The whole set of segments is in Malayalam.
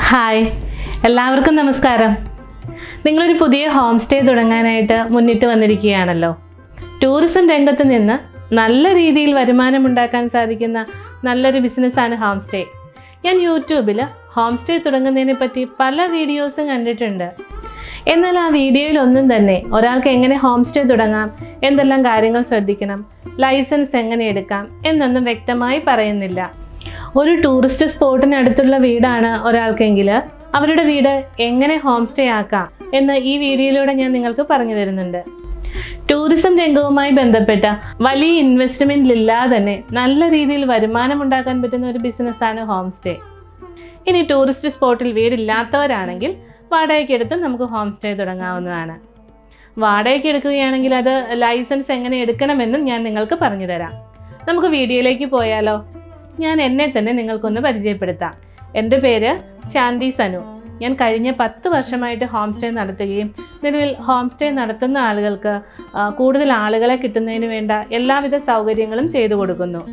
ഹായ്, എല്ലാവർക്കും നമസ്കാരം. നിങ്ങളൊരു പുതിയ ഹോം സ്റ്റേ തുടങ്ങാനായിട്ട് മുന്നിട്ട് വന്നിരിക്കുകയാണല്ലോ. ടൂറിസം രംഗത്ത് നിന്ന് നല്ല രീതിയിൽ വരുമാനമുണ്ടാക്കാൻ സാധിക്കുന്ന നല്ലൊരു ബിസിനസ്സാണ് ഹോം സ്റ്റേ. ഞാൻ യൂട്യൂബിൽ ഹോം സ്റ്റേ തുടങ്ങുന്നതിനെ പറ്റി പല വീഡിയോസും കണ്ടിട്ടുണ്ട്. എന്നാൽ ആ വീഡിയോയിലൊന്നും തന്നെ ഒരാൾക്ക് എങ്ങനെ ഹോം സ്റ്റേ തുടങ്ങാം, എന്തെല്ലാം കാര്യങ്ങൾ ശ്രദ്ധിക്കണം, ലൈസൻസ് എങ്ങനെ എടുക്കാം എന്നൊന്നും വ്യക്തമായി പറയുന്നില്ല. ഒരു ടൂറിസ്റ്റ് സ്പോട്ടിനടുത്തുള്ള വീടാണ് ഒരാൾക്കെങ്കിൽ അവരുടെ വീട് എങ്ങനെ ഹോം സ്റ്റേ ആക്കാം എന്ന് ഈ വീഡിയോയിലൂടെ ഞാൻ നിങ്ങൾക്ക് പറഞ്ഞു തരുന്നുണ്ട്. ടൂറിസം രംഗവുമായി ബന്ധപ്പെട്ട വലിയ ഇൻവെസ്റ്റ്മെൻറ്റിലില്ലാതെ തന്നെ നല്ല രീതിയിൽ വരുമാനം ഉണ്ടാക്കാൻ പറ്റുന്ന ഒരു ബിസിനസ്സാണ് ഹോം സ്റ്റേ. ഇനി ടൂറിസ്റ്റ് സ്പോട്ടിൽ വീടില്ലാത്തവരാണെങ്കിൽ വാടകയ്ക്കെടുത്ത് നമുക്ക് ഹോം സ്റ്റേ തുടങ്ങാവുന്നതാണ്. വാടകയ്ക്ക് എടുക്കുകയാണെങ്കിൽ അത് ലൈസൻസ് എങ്ങനെ എടുക്കണമെന്നും ഞാൻ നിങ്ങൾക്ക് പറഞ്ഞു തരാം. നമുക്ക് വീഡിയോയിലേക്ക് പോയാലോ? ഞാൻ എന്നെ തന്നെ നിങ്ങൾക്കൊന്ന് പരിചയപ്പെടുത്താം. എൻ്റെ പേര് ശാന്തി സനു. ഞാൻ കഴിഞ്ഞ 10 വർഷമായിട്ട് ഹോം സ്റ്റേ നടത്തുകയും നിലവിൽ ഹോം സ്റ്റേ നടത്തുന്ന ആളുകൾക്ക് കൂടുതൽ ആളുകളെ കിട്ടുന്നതിന് വേണ്ട എല്ലാവിധ സൗകര്യങ്ങളും ചെയ്തു കൊടുക്കുന്നു.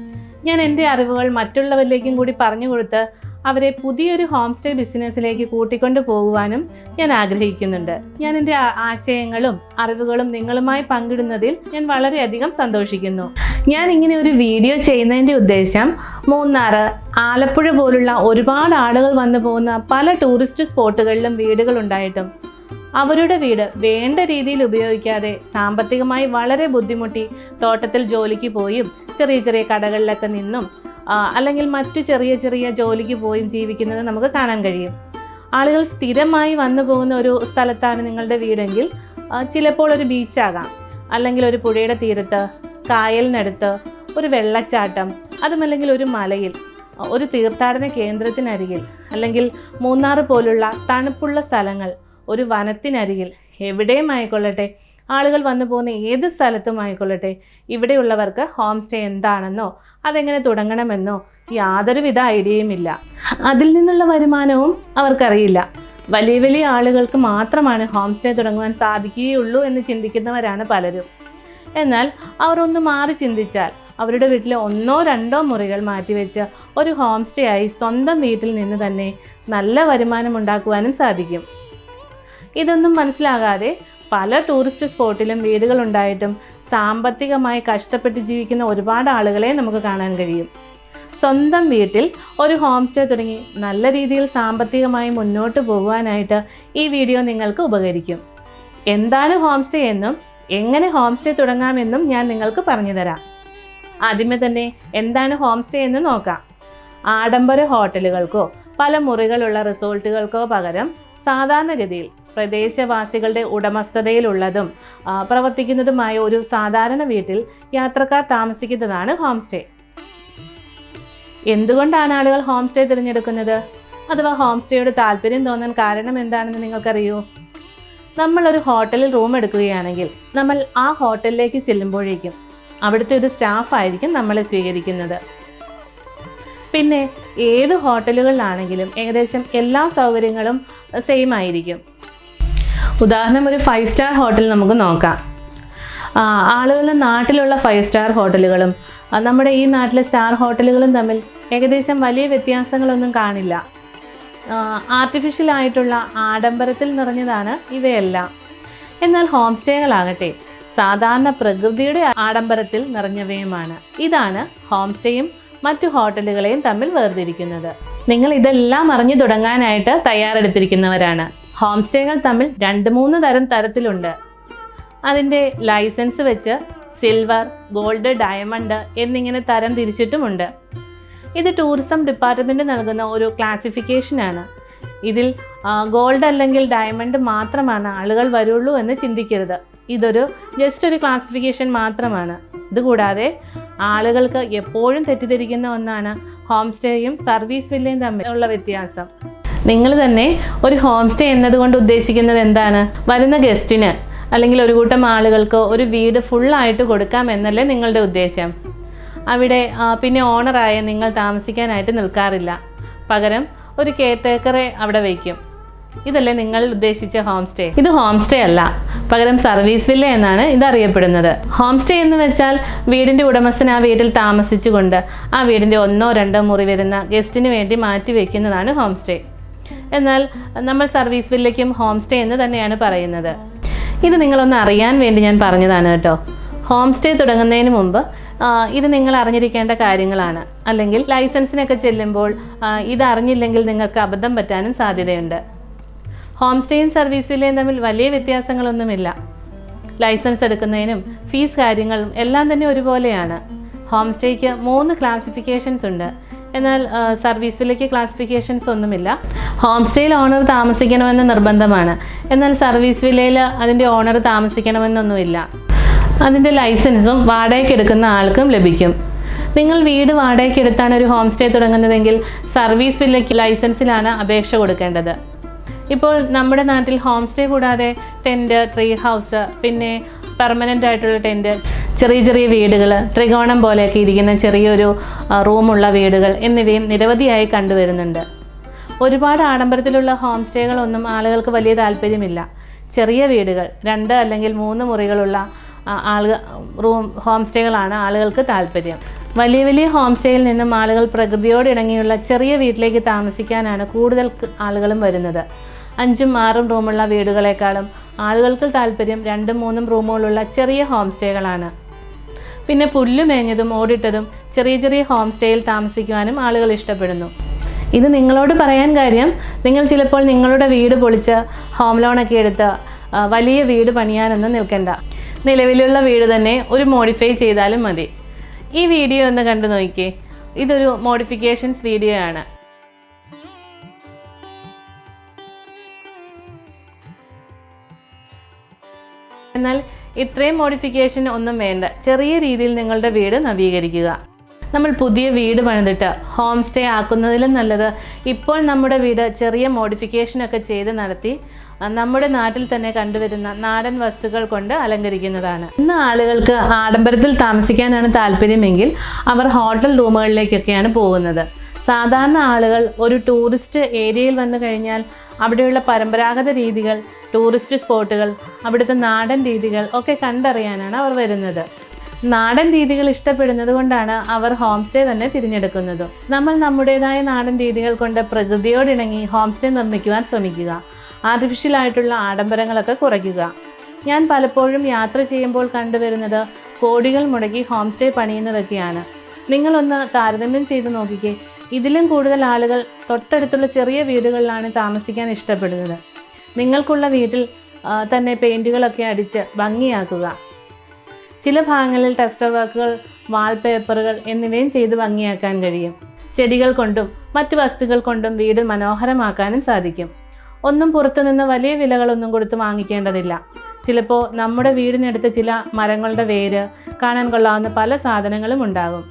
ഞാൻ എൻ്റെ അറിവുകൾ മറ്റുള്ളവരിലേക്കും കൂടി പറഞ്ഞു കൊടുത്ത് അവരെ പുതിയൊരു ഹോം സ്റ്റേ ബിസിനസ്സിലേക്ക് കൂട്ടിക്കൊണ്ടു പോകുവാനും ഞാൻ ആഗ്രഹിക്കുന്നുണ്ട്. ഞാൻ എൻ്റെ ആശയങ്ങളും അറിവുകളും നിങ്ങളുമായി പങ്കിടുന്നതിൽ ഞാൻ വളരെയധികം സന്തോഷിക്കുന്നു. ഞാൻ ഇങ്ങനെ ഒരു വീഡിയോ ചെയ്യുന്നതിൻ്റെ ഉദ്ദേശം മൂന്നാർ, ആലപ്പുഴ പോലുള്ള ഒരുപാട് ആളുകൾ വന്നു പോകുന്ന പല ടൂറിസ്റ്റ് സ്പോട്ടുകളിലും വീടുകളുണ്ടായിട്ടും അവരുടെ വീട് വേണ്ട രീതിയിൽ ഉപയോഗിക്കാതെ സാമ്പത്തികമായി വളരെ ബുദ്ധിമുട്ടി തോട്ടത്തിൽ ജോലിക്ക് പോയും ചെറിയ ചെറിയ കടകളിലൊക്കെ നിന്നും അല്ലെങ്കിൽ മറ്റു ചെറിയ ചെറിയ ജോലിക്ക് പോയും ജീവിക്കുന്നത് നമുക്ക് കാണാൻ കഴിയും. ആളുകൾ സ്ഥിരമായി വന്നു പോകുന്ന ഒരു സ്ഥലത്താണ് നിങ്ങളുടെ വീടെങ്കിൽ ചിലപ്പോൾ ഒരു ബീച്ചാകാം, അല്ലെങ്കിൽ ഒരു പുഴയുടെ തീരത്ത്, കായലിനടുത്ത്, ഒരു വെള്ളച്ചാട്ടം, അതുമല്ലെങ്കിൽ ഒരു മലയിൽ, ഒരു തീർത്ഥാടന കേന്ദ്രത്തിനരികിൽ, അല്ലെങ്കിൽ മൂന്നാർ പോലുള്ള തണുപ്പുള്ള സ്ഥലങ്ങൾ, ഒരു വനത്തിനരികിൽ, എവിടെയും ആയിക്കൊള്ളട്ടെ, ആളുകൾ വന്നു പോകുന്ന ഏത് സ്ഥലത്തും ആയിക്കൊള്ളട്ടെ, ഇവിടെയുള്ളവർക്ക് ഹോം സ്റ്റേ എന്താണെന്നോ അതെങ്ങനെ തുടങ്ങണമെന്നോ യാതൊരുവിധ ഐഡിയയുമില്ല. അതിൽ നിന്നുള്ള വരുമാനവും അവർക്കറിയില്ല. വലിയ വലിയ ആളുകൾക്ക് മാത്രമാണ് ഹോം സ്റ്റേ തുടങ്ങുവാൻ സാധിക്കുകയുള്ളൂ എന്ന് ചിന്തിക്കുന്നവരാണ് പലരും. എന്നാൽ അവർ ഒന്ന് മാറി ചിന്തിച്ചാൽ അവരുടെ വീട്ടിലെ 1-2 മുറികൾ മാറ്റിവെച്ച് ഒരു ഹോം സ്റ്റേ ആയി സ്വന്തം വീട്ടിൽ നിന്ന് തന്നെ നല്ല വരുമാനം ഉണ്ടാക്കുവാനും സാധിക്കും. ഇതൊന്നും മനസ്സിലാകാതെ പല ടൂറിസ്റ്റ് സ്പോട്ടിലും വീടുകളുണ്ടായിട്ടും സാമ്പത്തികമായി കഷ്ടപ്പെട്ട് ജീവിക്കുന്ന ഒരുപാട് ആളുകളെ നമുക്ക് കാണാൻ കഴിയും. സ്വന്തം വീട്ടിൽ ഒരു ഹോം സ്റ്റേ തുടങ്ങി നല്ല രീതിയിൽ സാമ്പത്തികമായി മുന്നോട്ട് പോകുവാനായിട്ട് ഈ വീഡിയോ നിങ്ങൾക്ക് ഉപകരിക്കും. എന്താണ് ഹോം സ്റ്റേ എന്നും എങ്ങനെ ഹോം സ്റ്റേ തുടങ്ങാമെന്നും ഞാൻ നിങ്ങൾക്ക് പറഞ്ഞു തരാം. ആദ്യമേ തന്നെ എന്താണ് ഹോം സ്റ്റേ എന്ന് നോക്കാം. ആഡംബര ഹോട്ടലുകൾക്കോ പല മുറികളുള്ള റിസോർട്ടുകൾക്കോ പകരം സാധാരണഗതിയിൽ പ്രദേശവാസികളുടെ ഉടമസ്ഥതയിലുള്ളതും പ്രവർത്തിക്കുന്നതുമായ ഒരു സാധാരണ വീട്ടിൽ യാത്രക്കാർ താമസിക്കുന്നതാണ് ഹോം സ്റ്റേ. എന്തുകൊണ്ടാണ് ആളുകൾ ഹോം സ്റ്റേ തിരഞ്ഞെടുക്കുന്നത്, അഥവാ ഹോം സ്റ്റേയോട് താല്പര്യം തോന്നാൻ കാരണം എന്താണെന്ന് നിങ്ങൾക്കറിയോ? നമ്മളൊരു ഹോട്ടലിൽ റൂം എടുക്കുകയാണെങ്കിൽ നമ്മൾ ആ ഹോട്ടലിലേക്ക് ചെല്ലുമ്പോഴേക്കും അവിടുത്തെ ഒരു സ്റ്റാഫായിരിക്കും നമ്മളെ സ്വീകരിക്കുന്നത്. പിന്നെ ഏത് ഹോട്ടലുകളിലാണെങ്കിലും ഏകദേശം എല്ലാ സൗകര്യങ്ങളും സെയിം ആയിരിക്കും. ഉദാഹരണം, ഒരു 5 സ്റ്റാർ ഹോട്ടൽ നമുക്ക് നോക്കാം. ആളുകളുടെ നാട്ടിലുള്ള 5 സ്റ്റാർ ഹോട്ടലുകളും നമ്മുടെ ഈ നാട്ടിലെ സ്റ്റാർ ഹോട്ടലുകളും തമ്മിൽ ഏകദേശം വലിയ വ്യത്യാസങ്ങളൊന്നും കാണില്ല. ആർട്ടിഫിഷ്യലായിട്ടുള്ള ആഡംബരത്തിൽ നിറഞ്ഞതാണ് ഇവയെല്ലാം. എന്നാൽ ഹോം സ്റ്റേകളാകട്ടെ സാധാരണ പ്രകൃതിയുടെ ആഡംബരത്തിൽ നിറഞ്ഞവയുമാണ്. ഇതാണ് ഹോം സ്റ്റേയും മറ്റു ഹോട്ടലുകളെയും തമ്മിൽ വേർതിരിക്കുന്നത്. നിങ്ങൾ ഇതെല്ലാം അറിഞ്ഞു തുടങ്ങാനായിട്ട് തയ്യാറെടുത്തിരിക്കുന്നവരാണ്. ഹോം സ്റ്റേകൾ തമ്മിൽ 2-3 തരത്തിലുണ്ട്. അതിൻ്റെ ലൈസൻസ് വെച്ച് സിൽവർ, ഗോൾഡ്, ഡയമണ്ട് എന്നിങ്ങനെ തരം തിരിച്ചിട്ടുമുണ്ട്. ഇത് ടൂറിസം ഡിപ്പാർട്ട്മെൻറ്റ് നൽകുന്ന ഒരു ക്ലാസിഫിക്കേഷനാണ്. ഇതിൽ ഗോൾഡ് അല്ലെങ്കിൽ ഡയമണ്ട് മാത്രമാണ് ആളുകൾ വരുള്ളൂ എന്ന് ചിന്തിക്കരുത്. ഇതൊരു ജസ്റ്റ് ഒരു ക്ലാസിഫിക്കേഷൻ മാത്രമാണ്. ഇതുകൂടാതെ ആളുകൾക്ക് എപ്പോഴും തെറ്റിദ്ധരിക്കുന്ന ഒന്നാണ് ഹോം സ്റ്റേയും സർവീസ് വില്ലയും തമ്മിലുള്ള വ്യത്യാസം. നിങ്ങൾ തന്നെ ഒരു ഹോം സ്റ്റേ എന്നതുകൊണ്ട് ഉദ്ദേശിക്കുന്നത് എന്താണ്? വരുന്ന ഗസ്റ്റിന് അല്ലെങ്കിൽ ഒരു കൂട്ടം ആളുകൾക്ക് ഒരു വീട് ഫുള്ളായിട്ട് കൊടുക്കാം എന്നല്ലേ നിങ്ങളുടെ ഉദ്ദേശം? അവിടെ പിന്നെ ഓണറായ നിങ്ങൾ താമസിക്കാനായിട്ട് നിൽക്കാറില്ല. പകരം ഒരു കെയർടേക്കറെ അവിടെ വയ്ക്കും. ഇതല്ലേ നിങ്ങൾ ഉദ്ദേശിച്ച ഹോം സ്റ്റേ? ഇത് ഹോം സ്റ്റേ അല്ല, പകരം സർവീസ് വില്ല എന്നാണ് ഇതറിയപ്പെടുന്നത്. ഹോം സ്റ്റേ എന്ന് വെച്ചാൽ വീടിൻ്റെ ഉടമസ്ഥൻ ആ വീട്ടിൽ താമസിച്ചുകൊണ്ട് ആ വീടിൻ്റെ 1-2 മുറി വരുന്ന ഗസ്റ്റിന് വേണ്ടി മാറ്റി വയ്ക്കുന്നതാണ് ഹോം സ്റ്റേ. എന്നാൽ നമ്മൾ സർവീസ് വില്ലയ്ക്കും ഹോം സ്റ്റേ എന്ന് തന്നെയാണ് പറയുന്നത്. ഇത് നിങ്ങളൊന്ന് അറിയാൻ വേണ്ടി ഞാൻ പറഞ്ഞതാണ് കേട്ടോ. ഹോം സ്റ്റേ തുടങ്ങുന്നതിന് മുമ്പ് ഇത് നിങ്ങൾ അറിഞ്ഞിരിക്കേണ്ട കാര്യങ്ങളാണ്. അല്ലെങ്കിൽ ലൈസൻസിനൊക്കെ ചെല്ലുമ്പോൾ ഇത് അറിഞ്ഞില്ലെങ്കിൽ നിങ്ങൾക്ക് അബദ്ധം പറ്റാനും സാധ്യതയുണ്ട്. ഹോം സ്റ്റേയും സർവീസ് വില്ലയും തമ്മിൽ വലിയ വ്യത്യാസങ്ങളൊന്നുമില്ല. ലൈസൻസ് എടുക്കുന്നതിനും ഫീസ് കാര്യങ്ങളും എല്ലാം തന്നെ ഒരുപോലെയാണ്. ഹോം സ്റ്റേക്ക് 3 ക്ലാസിഫിക്കേഷൻസ് ഉണ്ട്. എന്നാൽ സർവീസ് വില്ലയ്ക്ക് ക്ലാസിഫിക്കേഷൻസ് ഒന്നുമില്ല. ഹോം സ്റ്റേയിൽ ഓണർ താമസിക്കണമെന്ന് നിർബന്ധമാണ്. എന്നാൽ സർവീസ് വില്ലയിൽ അതിൻ്റെ ഓണർ താമസിക്കണമെന്നൊന്നുമില്ല. അതിൻ്റെ ലൈസൻസും വാടകയ്ക്ക് എടുക്കുന്ന ആൾക്കും ലഭിക്കും. നിങ്ങൾ വീട് വാടകയ്ക്ക് എടുത്താണ് ഒരു ഹോം സ്റ്റേ തുടങ്ങുന്നതെങ്കിൽ സർവീസ് വില്ലയ്ക്ക് ലൈസൻസിലാണ് അപേക്ഷ കൊടുക്കേണ്ടത്. ഇപ്പോൾ നമ്മുടെ നാട്ടിൽ ഹോം സ്റ്റേ കൂടാതെ ടെൻറ്റ്, ട്രീ ഹൗസ്, പിന്നെ പെർമനൻ്റ് ആയിട്ടുള്ള ടെൻറ്റ്, ചെറിയ ചെറിയ വീടുകൾ, ത്രികോണം പോലെയൊക്കെ ഇരിക്കുന്ന ചെറിയൊരു റൂമുള്ള വീടുകൾ എന്നിവയും നിരവധിയായി കണ്ടുവരുന്നുണ്ട്. ഒരുപാട് ആഡംബരത്തിലുള്ള ഹോം സ്റ്റേകളൊന്നും ആളുകൾക്ക് വലിയ താല്പര്യമില്ല. ചെറിയ വീടുകൾ, 2 അല്ലെങ്കിൽ 3 മുറികളുള്ള ഹോം സ്റ്റേകളാണ് ആളുകൾക്ക് താല്പര്യം. വലിയ വലിയ ഹോം സ്റ്റേയിൽ നിന്നും ആളുകൾ പ്രകൃതിയോട് ഇണങ്ങിയുള്ള ചെറിയ വീട്ടിലേക്ക് താമസിക്കാനാണ് കൂടുതൽ ആളുകളും വരുന്നത്. 5ഉം 6ഉം റൂമുള്ള വീടുകളെക്കാളും ആളുകൾക്ക് താല്പര്യം 2ഉം 3ഉം റൂമുകളുള്ള ചെറിയ ഹോം സ്റ്റേകളാണ്. പിന്നെ പുല്ലുമേഞ്ഞതും ഓടിട്ടതും ചെറിയ ചെറിയ ഹോം സ്റ്റേയിൽ താമസിക്കുവാനും ആളുകൾ ഇഷ്ടപ്പെടുന്നു. ഇത് നിങ്ങളോട് പറയാൻ കാര്യം, നിങ്ങൾ ചിലപ്പോൾ നിങ്ങളുടെ വീട് പൊളിച്ച് ഹോം ലോണൊക്കെ എടുത്ത് വലിയ വീട് പണിയാനൊന്നും നിൽക്കണ്ട. നിലവിലുള്ള വീട് തന്നെ ഒരു മോഡിഫൈ ചെയ്താലും മതി. ഈ വീഡിയോ ഒന്ന് കണ്ടു നോക്കിയേ. ഇതൊരു മോഡിഫിക്കേഷൻസ് വീഡിയോ ആണ്. എന്നാൽ ഇത്രയും മോഡിഫിക്കേഷൻ ഒന്നും വേണ്ട. ചെറിയ രീതിയിൽ നിങ്ങളുടെ വീട് നവീകരിക്കുക. നമ്മൾ പുതിയ വീട് പണിതിട്ട് ഹോം സ്റ്റേ ആക്കുന്നതിലും നല്ലത് ഇപ്പോൾ നമ്മുടെ വീട് ചെറിയ മോഡിഫിക്കേഷനൊക്കെ ചെയ്ത് നടത്തി നമ്മുടെ നാട്ടിൽ തന്നെ കണ്ടുവരുന്ന നാടൻ വസ്തുക്കൾ കൊണ്ട് അലങ്കരിക്കുന്നതാണ്. ഇന്ന് ആളുകൾക്ക് ആഡംബരത്തിൽ താമസിക്കാനാണ് താല്പര്യമെങ്കിൽ അവർ ഹോട്ടൽ റൂമുകളിലേക്കൊക്കെയാണ് പോകുന്നത്. സാധാരണ ആളുകൾ ഒരു ടൂറിസ്റ്റ് ഏരിയയിൽ വന്നു കഴിഞ്ഞാൽ അവിടെയുള്ള പരമ്പരാഗത രീതികൾ, ടൂറിസ്റ്റ് സ്പോട്ടുകൾ, അവിടുത്തെ നാടൻ രീതികൾ ഒക്കെ കണ്ടറിയാനാണ് അവർ വരുന്നത്. നാടൻ രീതികൾ ഇഷ്ടപ്പെടുന്നത് കൊണ്ടാണ് അവർ ഹോം സ്റ്റേ തന്നെ തിരഞ്ഞെടുക്കുന്നതും. നമ്മൾ നമ്മുടേതായ നാടൻ രീതികൾ കൊണ്ട് പ്രകൃതിയോടിണങ്ങി ഹോം സ്റ്റേ നിർമ്മിക്കുവാൻ ശ്രമിക്കുക. ആർട്ടിഫിഷ്യൽ ആയിട്ടുള്ള ആഡംബരങ്ങളൊക്കെ കുറയ്ക്കുക. ഞാൻ പലപ്പോഴും യാത്ര ചെയ്യുമ്പോൾ കണ്ടുവരുന്നത് കോടികൾ മുടക്കി ഹോം സ്റ്റേ പണിയുന്നതൊക്കെയാണ്. നിങ്ങളൊന്ന് താരതമ്യം ചെയ്ത് നോക്കിക്കേ. ഇതിലും കൂടുതൽ ആളുകൾ തൊട്ടടുത്തുള്ള ചെറിയ വീടുകളിലാണ് താമസിക്കാൻ ഇഷ്ടപ്പെടുന്നത്. നിങ്ങൾക്കുള്ള വീട്ടിൽ തന്നെ പെയിൻറ്റുകളൊക്കെ അടിച്ച് ഭംഗിയാക്കുക. ചില ഭാഗങ്ങളിൽ ടെക്സ്റ്റർ വർക്കുകൾ, വാൾപേപ്പറുകൾ എന്നിവയും ചെയ്ത് ഭംഗിയാക്കാൻ കഴിയും. ചെടികൾ കൊണ്ടും മറ്റു വസ്തുക്കൾ കൊണ്ടും വീട് മനോഹരമാക്കാനും സാധിക്കും. ഒന്നും പുറത്തുനിന്ന് വലിയ വിലകളൊന്നും കൊടുത്ത് വാങ്ങിക്കേണ്ടതില്ല. ചിലപ്പോൾ നമ്മുടെ വീടിനടുത്ത് ചില മരങ്ങളുടെ വേര്, കാണാൻ കൊള്ളാവുന്ന പല സാധനങ്ങളും ഉണ്ടാകും.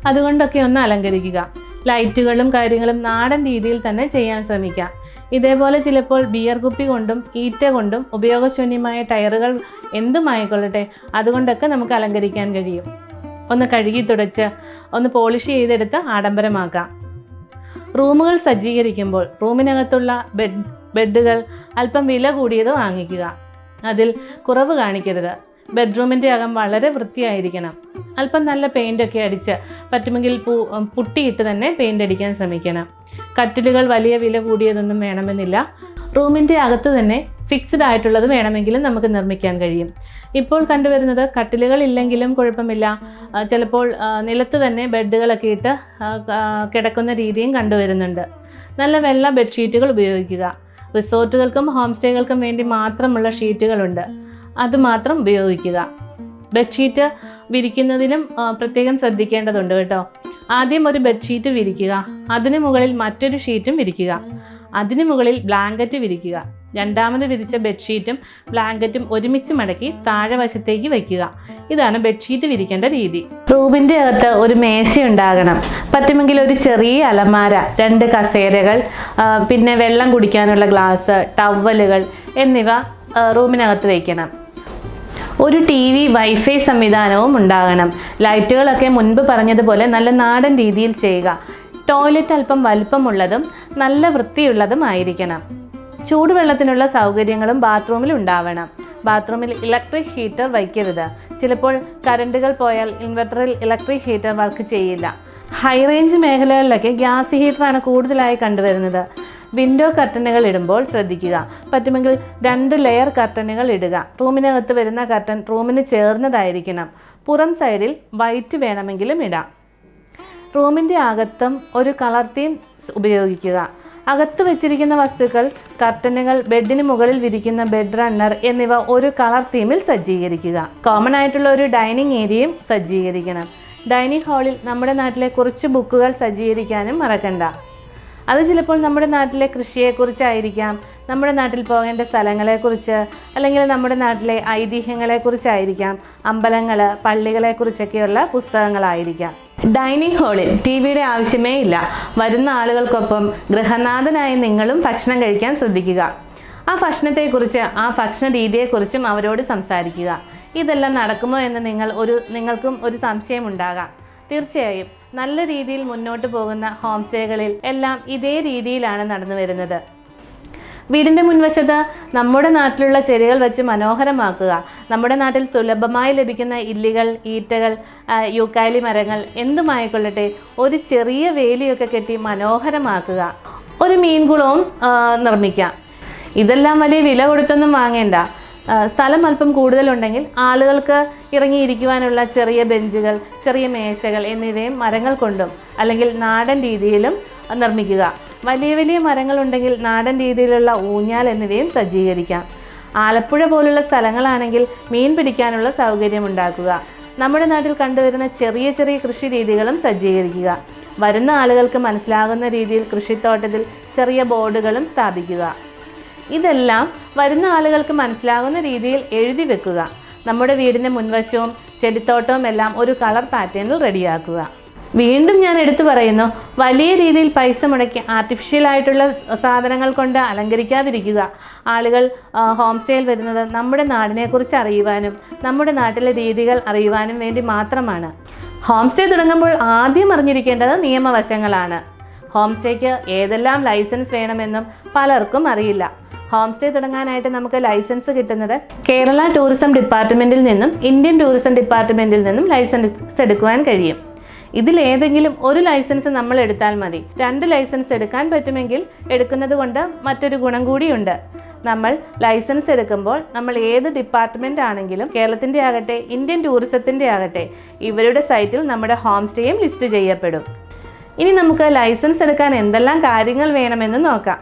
അതുകൊണ്ടൊക്കെ ഒന്ന് അലങ്കരിക്കുക. ലൈറ്റുകളും കാര്യങ്ങളും നാടൻ രീതിയിൽ തന്നെ ചെയ്യാൻ ശ്രമിക്കാം. ഇതേപോലെ ചിലപ്പോൾ ബിയർ കുപ്പി കൊണ്ടും ഈറ്റ കൊണ്ടും ഉപയോഗശൂന്യമായ ടയറുകൾ എന്തുമായിക്കൊള്ളട്ടെ അതുകൊണ്ടൊക്കെ നമുക്ക് അലങ്കരിക്കാൻ കഴിയും. ഒന്ന് കഴുകി തുടച്ച് ഒന്ന് പോളിഷ് ചെയ്തെടുത്ത് ആഡംബരമാക്കാം. റൂമുകൾ സജ്ജീകരിക്കുമ്പോൾ റൂമിനകത്തുള്ള ബെഡുകൾ അല്പം വില കൂടിയത് വാങ്ങിക്കുക. അതിൽ കുറവ് കാണിക്കരുത്. ബെഡ്റൂമിൻ്റെ അകം വളരെ വൃത്തിയായിരിക്കണം. അല്പം നല്ല പെയിൻ്റൊക്കെ അടിച്ച്, പറ്റുമെങ്കിൽ പുട്ടിയിട്ട് തന്നെ പെയിൻ്റ് അടിക്കാൻ ശ്രമിക്കണം. കട്ടിലുകൾ വലിയ വില കൂടിയതൊന്നും വേണമെന്നില്ല. റൂമിൻ്റെ അകത്ത് തന്നെ ഫിക്സ്ഡ് ആയിട്ടുള്ളത് വേണമെങ്കിലും നമുക്ക് നിർമ്മിക്കാൻ കഴിയും. ഇപ്പോൾ കണ്ടുവരുന്നത് കട്ടിലുകൾ ഇല്ലെങ്കിലും കുഴപ്പമില്ല, ചിലപ്പോൾ നിലത്ത് തന്നെ ബെഡുകളൊക്കെ ഇട്ട് കിടക്കുന്ന രീതിയും കണ്ടുവരുന്നുണ്ട്. നല്ല വെള്ള ബെഡ്ഷീറ്റുകൾ ഉപയോഗിക്കുക. റിസോർട്ടുകൾക്കും ഹോം സ്റ്റേകൾക്കും വേണ്ടി മാത്രമുള്ള ഷീറ്റുകളുണ്ട്, അതുമാത്രം ഉപയോഗിക്കുക. ബെഡ്ഷീറ്റ് വിരിക്കുന്നതിനും പ്രത്യേകം ശ്രദ്ധിക്കേണ്ടതുണ്ട് കേട്ടോ. ആദ്യം ഒരു ബെഡ്ഷീറ്റ് വിരിക്കുക, അതിന് മുകളിൽ മറ്റൊരു ഷീറ്റും വിരിക്കുക, അതിന് മുകളിൽ ബ്ലാങ്കറ്റ് വിരിക്കുക. രണ്ടാമത് വിരിച്ച ബെഡ്ഷീറ്റും ബ്ലാങ്കറ്റും ഒരുമിച്ച് മടക്കി താഴെ വശത്തേക്ക് വയ്ക്കുക. ഇതാണ് ബെഡ്ഷീറ്റ് വിരിക്കേണ്ട രീതി. റൂമിൻ്റെ അകത്ത് ഒരു മേശ ഉണ്ടാകണം. പറ്റുമെങ്കിൽ ഒരു ചെറിയ അലമാര, 2 കസേരകൾ, പിന്നെ വെള്ളം കുടിക്കാനുള്ള ഗ്ലാസ്, ടവലുകൾ എന്നിവ റൂമിനകത്ത് വയ്ക്കണം. ഒരു TV, വൈഫൈ സംവിധാനവും ഉണ്ടാകണം. ലൈറ്റുകളൊക്കെ മുൻപ് പറഞ്ഞതുപോലെ നല്ല നാടൻ രീതിയിൽ ചെയ്യുക. ടോയ്ലറ്റ് അല്പം വലിപ്പമുള്ളതും നല്ല വൃത്തിയുള്ളതും ആയിരിക്കണം. ചൂടുവെള്ളത്തിനുള്ള സൗകര്യങ്ങളും ബാത്റൂമിൽ ഉണ്ടാവണം. ബാത്റൂമിൽ ഇലക്ട്രിക് ഹീറ്റർ വയ്ക്കരുത്. ചിലപ്പോൾ കറണ്ടുകൾ പോയാൽ ഇൻവെർട്ടറിൽ ഇലക്ട്രിക് ഹീറ്റർ വർക്ക് ചെയ്യില്ല. ഹൈ റേഞ്ച് മേഖലകളിലൊക്കെ ഗ്യാസ് ഹീറ്ററാണ് കൂടുതലായി കണ്ടുവരുന്നത്. വിൻഡോ കർട്ടനുകൾ ഇടുമ്പോൾ ശ്രദ്ധിക്കുക. പറ്റുമെങ്കിൽ 2 ലെയർ കർട്ടനുകൾ ഇടുക. റൂമിനകത്ത് വരുന്ന കർട്ടൻ റൂമിന് ചേർന്നതായിരിക്കണം. പുറം സൈഡിൽ വൈറ്റ് വേണമെങ്കിലും ഇടാം. റൂമിൻ്റെ അകത്തും ഒരു കളർ തീം ഉപയോഗിക്കുക. അകത്ത് വെച്ചിരിക്കുന്ന വസ്തുക്കൾ, കർട്ടനുകൾ, ബെഡിന് മുകളിൽ വിരിക്കുന്ന ബെഡ് റണ്ണർ എന്നിവ ഒരു കളർ തീമിൽ സജ്ജീകരിക്കുക. കോമൺ ആയിട്ടുള്ള ഒരു ഡൈനിങ് ഏരിയയും സജ്ജീകരിക്കണം. ഡൈനിങ് ഹാളിൽ നമ്മുടെ നാട്ടിലെ കുറച്ച് ബുക്കുകൾ സജ്ജീകരിക്കാനും മറക്കണ്ട. അത് ചിലപ്പോൾ നമ്മുടെ നാട്ടിലെ കൃഷിയെക്കുറിച്ചായിരിക്കാം, നമ്മുടെ നാട്ടിൽ പോകേണ്ട സ്ഥലങ്ങളെക്കുറിച്ച്, അല്ലെങ്കിൽ നമ്മുടെ നാട്ടിലെ ഐതിഹ്യങ്ങളെക്കുറിച്ചായിരിക്കാം, അമ്പലങ്ങൾ, പള്ളികളെക്കുറിച്ചൊക്കെയുള്ള പുസ്തകങ്ങളായിരിക്കാം. ഡൈനിങ് ഹാളിൽ ടിവിയുടെ ആവശ്യമേ ഇല്ല. വരുന്ന ആളുകൾക്കൊപ്പം ഗൃഹനാഥനായി നിങ്ങളും ഭക്ഷണം കഴിക്കാൻ ശ്രദ്ധിക്കുക. ആ ഭക്ഷണത്തെക്കുറിച്ച്, ആ ഭക്ഷണ രീതിയെക്കുറിച്ചും അവരോട് സംസാരിക്കുക. ഇതെല്ലാം നടക്കുമോ എന്ന് നിങ്ങൾക്കും ഒരു സംശയമുണ്ടാകാം. തീർച്ചയായും നല്ല രീതിയിൽ മുന്നോട്ട് പോകുന്ന ഹോം സ്റ്റേകളിൽ എല്ലാം ഇതേ രീതിയിലാണ് നടന്നു വരുന്നത്. വീടിൻ്റെ മുൻവശത്ത് നമ്മുടെ നാട്ടിലുള്ള ചെടികൾ വെച്ച് മനോഹരമാക്കുക. നമ്മുടെ നാട്ടിൽ സുലഭമായി ലഭിക്കുന്ന ഇല്ലികൾ, ഈറ്റകൾ, യൂക്കാലി മരങ്ങൾ എന്തുമായിക്കൊള്ളട്ടെ, ഒരു ചെറിയ വേലിയൊക്കെ കെട്ടി മനോഹരമാക്കുക. ഒരു മീൻകുളവും നിർമ്മിക്കാം. ഇതെല്ലാം വലിയ വില കൊടുത്തൊന്നും വാങ്ങേണ്ട. സ്ഥലം അല്പം കൂടുതലുണ്ടെങ്കിൽ ആളുകൾക്ക് ഇറങ്ങിയിരിക്കുവാനുള്ള ചെറിയ ബെഞ്ചുകൾ, ചെറിയ മേശകൾ എന്നിവയും മരങ്ങൾ കൊണ്ടും അല്ലെങ്കിൽ നാടൻ രീതിയിലും നിർമ്മിക്കുക. വലിയ വലിയ മരങ്ങളുണ്ടെങ്കിൽ നാടൻ രീതിയിലുള്ള ഊഞ്ഞാൽ എന്നിവയും സജ്ജീകരിക്കാം. ആലപ്പുഴ പോലുള്ള സ്ഥലങ്ങളാണെങ്കിൽ മീൻ പിടിക്കാനുള്ള സൗകര്യം ഉണ്ടാക്കുക. നമ്മുടെ നാട്ടിൽ കണ്ടുവരുന്ന ചെറിയ ചെറിയ കൃഷി രീതികളും സജ്ജീകരിക്കുക. വരുന്ന ആളുകൾക്ക് മനസ്സിലാകുന്ന രീതിയിൽ കൃഷിത്തോട്ടത്തിൽ ചെറിയ ബോർഡുകളും സ്ഥാപിക്കുക. ഇതെല്ലാം വരുന്ന ആളുകൾക്ക് മനസ്സിലാകുന്ന രീതിയിൽ എഴുതി വെക്കുക. നമ്മുടെ വീടിൻ്റെ മുൻവശവും ചെടിത്തോട്ടവും എല്ലാം ഒരു കളർ പാറ്റേണിൽ റെഡിയാക്കുക. വീണ്ടും ഞാൻ എടുത്തു പറയുന്നു, വലിയ രീതിയിൽ പൈസ മുടക്കി ആർട്ടിഫിഷ്യലായിട്ടുള്ള സാധനങ്ങൾ കൊണ്ട് അലങ്കരിക്കാതിരിക്കുക. ആളുകൾ ഹോം സ്റ്റേയിൽ വരുന്നത് നമ്മുടെ നാടിനെക്കുറിച്ച് അറിയുവാനും നമ്മുടെ നാട്ടിലെ രീതികൾ അറിയുവാനും വേണ്ടി മാത്രമാണ്. ഹോം സ്റ്റേ തുടങ്ങുമ്പോൾ ആദ്യം അറിഞ്ഞിരിക്കേണ്ടത് നിയമവശങ്ങളാണ്. ഹോം സ്റ്റേക്ക് ഏതെല്ലാം ലൈസൻസ് വേണമെന്നും പലർക്കും അറിയില്ല. ഹോം സ്റ്റേ തുടങ്ങാനായിട്ട് നമുക്ക് ലൈസൻസ് കിട്ടുന്നത് കേരള ടൂറിസം ഡിപ്പാർട്ട്മെൻറ്റിൽ നിന്നും ഇന്ത്യൻ ടൂറിസം ഡിപ്പാർട്ട്മെൻറ്റിൽ നിന്നും ലൈസൻസ് എടുക്കുവാൻ കഴിയും. ഇതിലേതെങ്കിലും ഒരു ലൈസൻസ് നമ്മൾ എടുത്താൽ മതി. 2 ലൈസൻസ് എടുക്കാൻ പറ്റുമെങ്കിൽ എടുക്കുന്നത് കൊണ്ട് മറ്റൊരു ഗുണം കൂടിയുണ്ട്. നമ്മൾ ലൈസൻസ് എടുക്കുമ്പോൾ നമ്മൾ ഏത് ഡിപ്പാർട്ട്മെൻ്റ് ആണെങ്കിലും, കേരളത്തിൻ്റെ ആകട്ടെ ഇന്ത്യൻ ടൂറിസത്തിൻ്റെ ആകട്ടെ, ഇവരുടെ സൈറ്റിൽ നമ്മുടെ ഹോം സ്റ്റേയും ലിസ്റ്റ് ചെയ്യപ്പെടും. ഇനി നമുക്ക് ലൈസൻസ് എടുക്കാൻ എന്തെല്ലാം കാര്യങ്ങൾ വേണമെന്ന് നോക്കാം.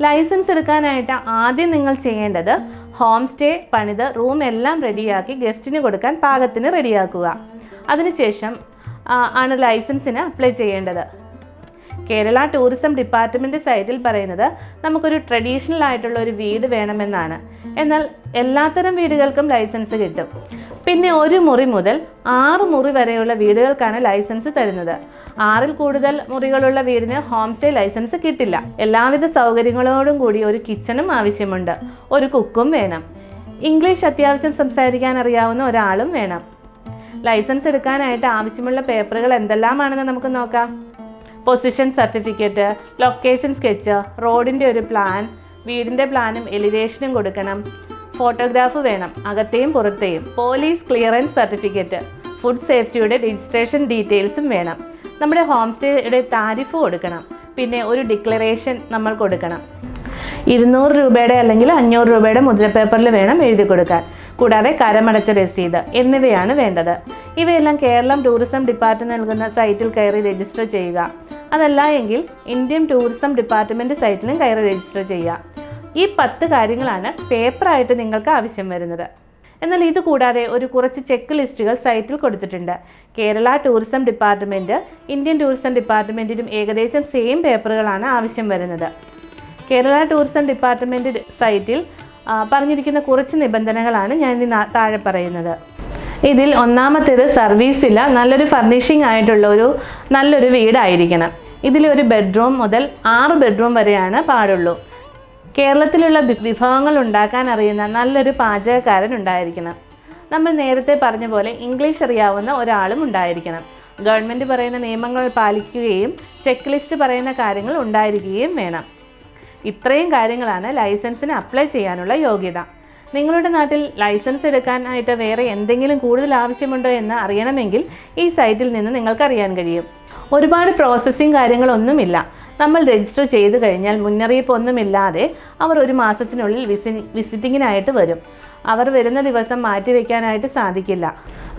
ലൈസൻസ് എടുക്കാനായിട്ട് ആദ്യം നിങ്ങൾ ചെയ്യേണ്ടത് ഹോം സ്റ്റേ പണിത് റൂം എല്ലാം റെഡിയാക്കി ഗസ്റ്റിന് കൊടുക്കാൻ പാകത്തിന് റെഡിയാക്കുക. അതിനുശേഷം ആണ് ലൈസൻസിന് അപ്ലൈ ചെയ്യേണ്ടത്. കേരള ടൂറിസം ഡിപ്പാർട്ട്മെൻറ്റ് സൈറ്റിൽ പറയുന്നത് നമുക്കൊരു ട്രഡീഷണൽ ആയിട്ടുള്ള ഒരു വീട് വേണമെന്നാണ്. എന്നാൽ എല്ലാത്തരം വീടുകൾക്കും ലൈസൻസ് കിട്ടും. പിന്നെ 1 മുറി മുതൽ 6 മുറി വരെയുള്ള വീടുകൾക്കാണ് ലൈസൻസ് തരുന്നത്. 6ൽ കൂടുതൽ മുറികളുള്ള വീടിന് ഹോം സ്റ്റേ ലൈസൻസ് കിട്ടില്ല. എല്ലാവിധ സൗകര്യങ്ങളോടും കൂടി ഒരു കിച്ചണും ആവശ്യമുണ്ട്. ഒരു കുക്കും വേണം. ഇംഗ്ലീഷ് അത്യാവശ്യം സംസാരിക്കാൻ അറിയാവുന്ന ഒരാളും വേണം. ലൈസൻസ് എടുക്കാനായിട്ട് ആവശ്യമുള്ള പേപ്പറുകൾ എന്തെല്ലാമാണെന്ന് നമുക്ക് നോക്കാം. പൊസിഷൻ സർട്ടിഫിക്കറ്റ്, ലൊക്കേഷൻ സ്കെച്ച്, റോഡിൻ്റെ ഒരു പ്ലാൻ, വീടിൻ്റെ പ്ലാനും എലിവേഷനും കൊടുക്കണം. ഫോട്ടോഗ്രാഫ് വേണം, അകത്തെയും പുറത്തെയും. പോലീസ് ക്ലിയറൻസ് സർട്ടിഫിക്കറ്റ്, ഫുഡ് സേഫ്റ്റിയുടെ രജിസ്ട്രേഷൻ ഡീറ്റെയിൽസും വേണം. നമ്മുടെ ഹോം സ്റ്റേയുടെ താരിഫ് കൊടുക്കണം. പിന്നെ ഒരു ഡിക്ലറേഷൻ നമ്മൾ കൊടുക്കണം. 200 രൂപയുടെ അല്ലെങ്കിൽ 500 രൂപയുടെ മുദ്രപ്പേപ്പറിൽ വേണം എഴുതി കൊടുക്കാൻ. കൂടാതെ കരമടച്ച രസീത് എന്നിവയാണ് വേണ്ടത്. ഇവയെല്ലാം കേരളം ടൂറിസം ഡിപ്പാർട്ട്മെൻറ്റ് നൽകുന്ന സൈറ്റിൽ കയറി രജിസ്റ്റർ ചെയ്യുക. അതല്ല എങ്കിൽ ഇന്ത്യൻ ടൂറിസം ഡിപ്പാർട്ട്മെൻറ്റ് സൈറ്റിലും കയറി രജിസ്റ്റർ ചെയ്യുക. ഈ 10 കാര്യങ്ങളാണ് പേപ്പറായിട്ട് നിങ്ങൾക്ക് ആവശ്യം വരുന്നത്. എന്നാൽ ഇത് കൂടാതെ കുറച്ച് ചെക്ക് ലിസ്റ്റുകൾ സൈറ്റിൽ കൊടുത്തിട്ടുണ്ട്. Kerala tourism department Indian tourism ഡിപ്പാർട്ട്മെൻറ്റിനും ഏകദേശം സെയിം പേപ്പറുകളാണ് ആവശ്യം വരുന്നത്. കേരള ടൂറിസം ഡിപ്പാർട്ട്മെൻറ്റ് സൈറ്റിൽ പറഞ്ഞിരിക്കുന്ന കുറച്ച് നിബന്ധനകളാണ് ഞാൻ താഴെ പറയുന്നത്. ഇതിൽ ഒന്നാമത്തേത് സർവീസില്ല, നല്ലൊരു ഫർണിഷിംഗ് ആയിട്ടുള്ള നല്ലൊരു വീടായിരിക്കണം. ഇതിലൊരു ബെഡ്റൂം മുതൽ 6 ബെഡ്റൂം വരെയാണ് പാടുള്ളൂ. കേരളത്തിലുള്ള വിഭവങ്ങൾ ഉണ്ടാക്കാൻ അറിയുന്ന നല്ലൊരു പാചകക്കാരൻ ഉണ്ടായിരിക്കണം. നമ്മൾ നേരത്തെ പറഞ്ഞ പോലെ ഇംഗ്ലീഷ് അറിയാവുന്ന ഒരാളും ഉണ്ടായിരിക്കണം. ഗവൺമെൻറ് പറയുന്ന നിയമങ്ങൾ പാലിക്കുകയും ചെക്ക് ലിസ്റ്റ് പറയുന്ന കാര്യങ്ങൾ ഉണ്ടായിരിക്കുകയും വേണം. ഇത്രയും കാര്യങ്ങളാണ് ലൈസൻസിന് അപ്ലൈ ചെയ്യാനുള്ള യോഗ്യത. നിങ്ങളുടെ നാട്ടിൽ ലൈസൻസ് എടുക്കാനായിട്ട് വേറെ എന്തെങ്കിലും കൂടുതൽ ആവശ്യമുണ്ടോ എന്ന് അറിയണമെങ്കിൽ ഈ സൈറ്റിൽ നിന്ന് നിങ്ങൾക്ക് അറിയാൻ കഴിയും. ഒരുപാട് പ്രോസസ്സിങ് കാര്യങ്ങളൊന്നുമില്ല. നമ്മൾ രജിസ്റ്റർ ചെയ്ത് കഴിഞ്ഞാൽ മുന്നറിയിപ്പൊന്നുമില്ലാതെ അവർ ഒരു മാസത്തിനുള്ളിൽ വിസിറ്റിങ്ങിനായിട്ട് വരും. അവർ വരുന്ന ദിവസം മാറ്റി വയ്ക്കാനായിട്ട് സാധിക്കില്ല.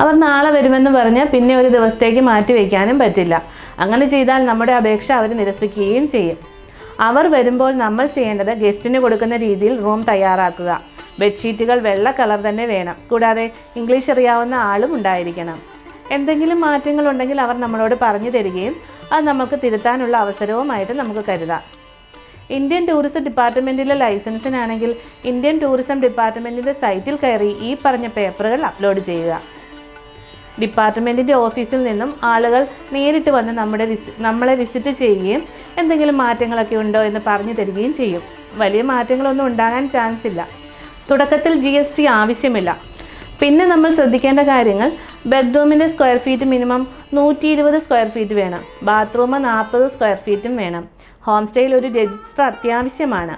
അവർ നാളെ വരുമെന്ന് പറഞ്ഞാൽ പിന്നെ ഒരു ദിവസത്തേക്ക് മാറ്റി വയ്ക്കാനും പറ്റില്ല. അങ്ങനെ ചെയ്താൽ നമ്മുടെ അപേക്ഷ അവർ നിരസിക്കുകയും ചെയ്യും. അവർ വരുമ്പോൾ നമ്മൾ ചെയ്യേണ്ടത് ഗസ്റ്റിന് കൊടുക്കുന്ന രീതിയിൽ റൂം തയ്യാറാക്കുക. ബെഡ്ഷീറ്റുകൾ വെള്ള കളർ തന്നെ വേണം. കൂടാതെ ഇംഗ്ലീഷ് അറിയാവുന്ന ആളും ഉണ്ടായിരിക്കണം. എന്തെങ്കിലും മാറ്റങ്ങളുണ്ടെങ്കിൽ അവർ നമ്മളോട് പറഞ്ഞു തരികയും അത് നമുക്ക് തിരുത്താനുള്ള അവസരവുമായിട്ട് നമുക്ക് കരുതാം. ഇന്ത്യൻ ടൂറിസം ഡിപ്പാർട്ട്മെൻറ്റിലെ ലൈസൻസിനാണെങ്കിൽ ഇന്ത്യൻ ടൂറിസം ഡിപ്പാർട്ട്മെൻറ്റിൻ്റെ സൈറ്റിൽ കയറി ഈ പറഞ്ഞ പേപ്പറുകൾ അപ്ലോഡ് ചെയ്യുക. ഡിപ്പാർട്ട്മെൻറ്റിൻ്റെ ഓഫീസിൽ നിന്നും ആളുകൾ നേരിട്ട് വന്ന് നമ്മളെ വിസിറ്റ് ചെയ്യുകയും എന്തെങ്കിലും മാറ്റങ്ങളൊക്കെ ഉണ്ടോ എന്ന് പറഞ്ഞു തരികയും ചെയ്യും. വലിയ മാറ്റങ്ങളൊന്നും ഉണ്ടാകാൻ ചാൻസ് ഇല്ല. തുടക്കത്തിൽ GST ആവശ്യമില്ല. പിന്നെ നമ്മൾ ശ്രദ്ധിക്കേണ്ട കാര്യങ്ങൾ, ബെഡ്റൂമിൻ്റെ square feet minimum 120 square feet വേണം. ബാത്റൂം 40 സ്ക്വയർ ഫീറ്റും വേണം. ഹോം സ്റ്റേയിൽ ഒരു രജിസ്റ്റർ അത്യാവശ്യമാണ്.